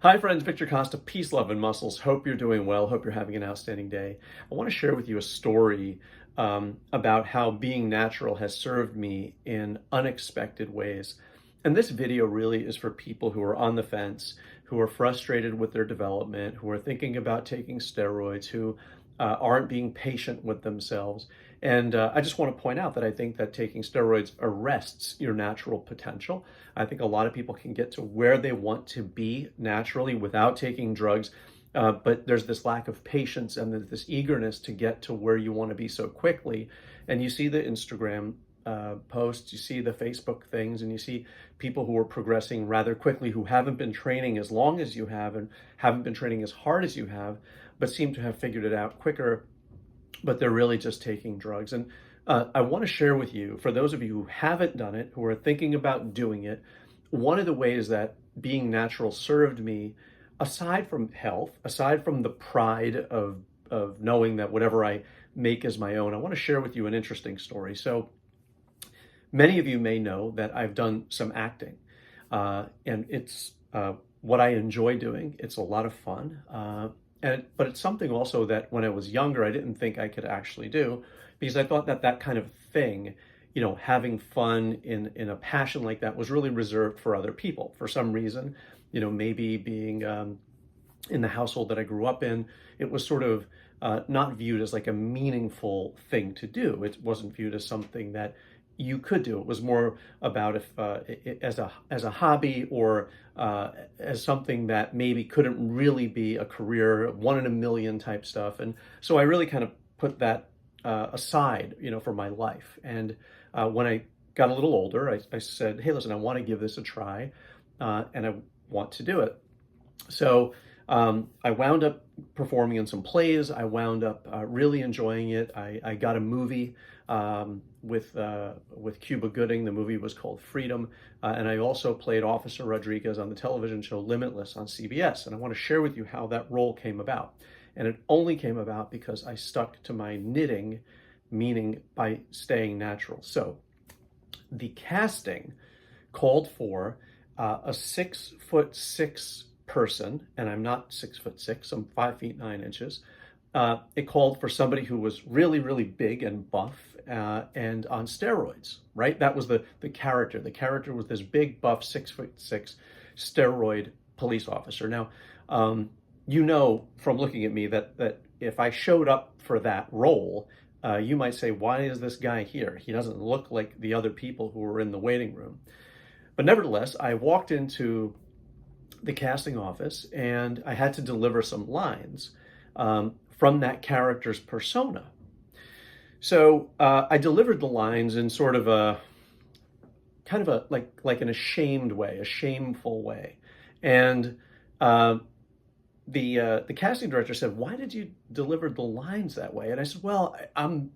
Hi friends, Victor Costa, peace, love, and muscles. Hope you're doing well. Hope you're having an outstanding day. I want to share with you a story about how being natural has served me in unexpected ways. And this video really is for people who are on the fence, who are frustrated with their development, who are thinking about taking steroids, who aren't being patient with themselves. And I just want to point out that I think that taking steroids arrests your natural potential. I think a lot of people can get to where they want to be naturally without taking drugs, but there's this lack of patience and there's this eagerness to get to where you want to be so quickly. And you see the Instagram posts, you see the Facebook things, and you see people who are progressing rather quickly, who haven't been training as long as you have and haven't been training as hard as you have, but seem to have figured it out quicker, but they're really just taking drugs. And I want to share with you, for those of you who haven't done it, who are thinking about doing it, one of the ways that being natural served me, aside from health, aside from the pride of knowing that whatever I make is my own, I want to share with you an interesting story. So many of you may know that I've done some acting, and it's what I enjoy doing. It's a lot of fun. But it's something also that when I was younger, I didn't think I could actually do, because I thought that that kind of thing, having fun in a passion like that was really reserved for other people. For some reason, maybe being in the household that I grew up in, it was sort of not viewed as like a meaningful thing to do. It wasn't viewed as something that you could do. It was more about as a hobby, or as something that maybe couldn't really be a career, one in a million type stuff. And so I really kind of put that aside, for my life. And when I got a little older, I said, hey, listen, I want to give this a try, and I want to do it. So I wound up performing in some plays. I wound up really enjoying it. I got a movie with Cuba Gooding. The movie was called Freedom, and I also played Officer Rodriguez on the television show Limitless on CBS. And I want to share with you how that role came about. And it only came about because I stuck to my knitting, meaning by staying natural. So the casting called for a 6'6" person, and I'm not 6'6", I'm 5'9". It called for somebody who was really, really big and buff and on steroids, right? That was the character. The character was this big, buff, 6'6" steroid police officer. Now, from looking at me that if I showed up for that role, you might say, why is this guy here? He doesn't look like the other people who were in the waiting room. But nevertheless, I walked into the casting office and I had to deliver some lines from that character's persona. So I delivered the lines in sort of a kind of like an ashamed way, a shameful way. And the casting director said, why did you deliver the lines that way? And I said, well, I'm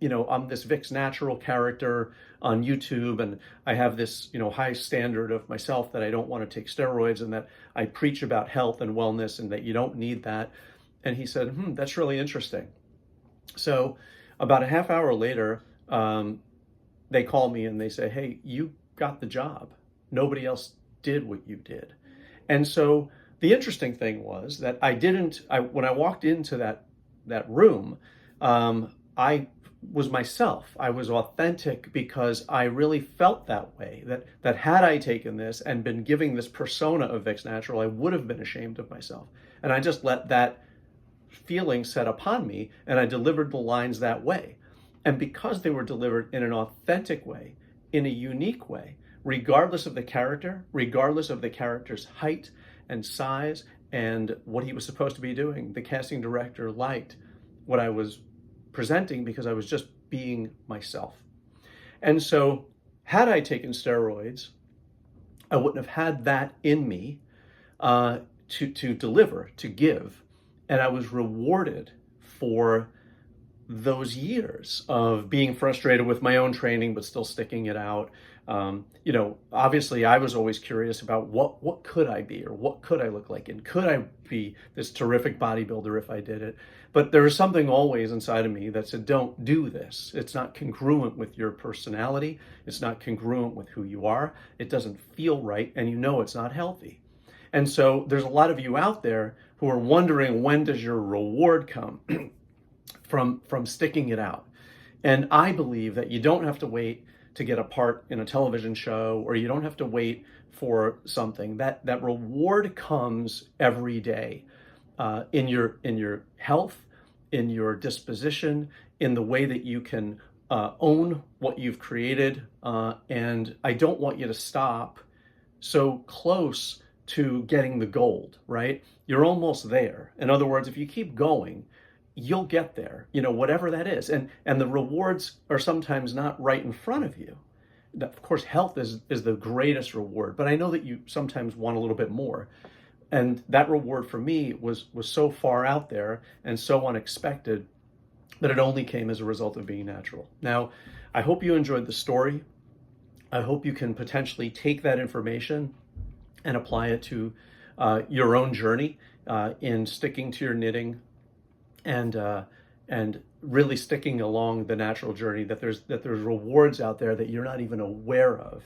this Vicsnatural character on YouTube, and I have this, high standard of myself that I don't want to take steroids, and that I preach about health and wellness, and that you don't need that. And he said, that's really interesting. So about a half hour later, they call me and they say, hey, you got the job. Nobody else did what you did. And so the interesting thing was that when I walked into that room, I was myself. I was authentic, because I really felt that way, that had I taken this and been giving this persona of Vicsnatural, I would have been ashamed of myself. And I just let that feeling set upon me, and I delivered the lines that way. And because they were delivered in an authentic way, in a unique way, regardless of the character, regardless of the character's height and size and what he was supposed to be doing, the casting director liked what I was presenting, because I was just being myself. And so had I taken steroids, I wouldn't have had that in me to deliver, to give. And I was rewarded for those years of being frustrated with my own training, but still sticking it out. Obviously I was always curious about what could I be, or what could I look like, and could I be this terrific bodybuilder if I did it? But there was something always inside of me that said, don't do this. It's not congruent with your personality. It's not congruent with who you are. It doesn't feel right, and it's not healthy. And so there's a lot of you out there who are wondering, when does your reward come from sticking it out? And I believe that you don't have to wait to get a part in a television show, or you don't have to wait for something. That reward comes every day, in your health, in your disposition, in the way that you can own what you've created. And I don't want you to stop so close to getting the gold, right? You're almost there. In other words, if you keep going, you'll get there, whatever that is. And the rewards are sometimes not right in front of you. Of course, health is the greatest reward, but I know that you sometimes want a little bit more. And that reward for me was so far out there and so unexpected that it only came as a result of being natural. Now, I hope you enjoyed the story. I hope you can potentially take that information and apply it to your own journey in sticking to your knitting, and really sticking along the natural journey, that there's rewards out there that you're not even aware of.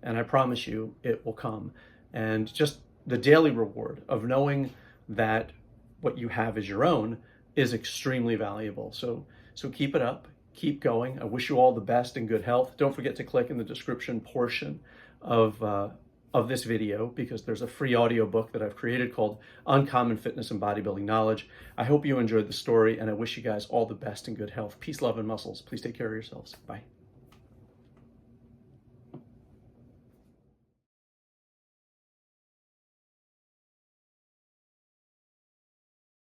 And I promise you it will come. And just the daily reward of knowing that what you have is your own is extremely valuable. So keep it up, keep going. I wish you all the best and good health. Don't forget to click in the description portion of this video, because there's a free audiobook that I've created called Uncommon Fitness and Bodybuilding Knowledge. I hope you enjoyed the story, and I wish you guys all the best and good health. Peace, love, and muscles. Please take care of yourselves. Bye.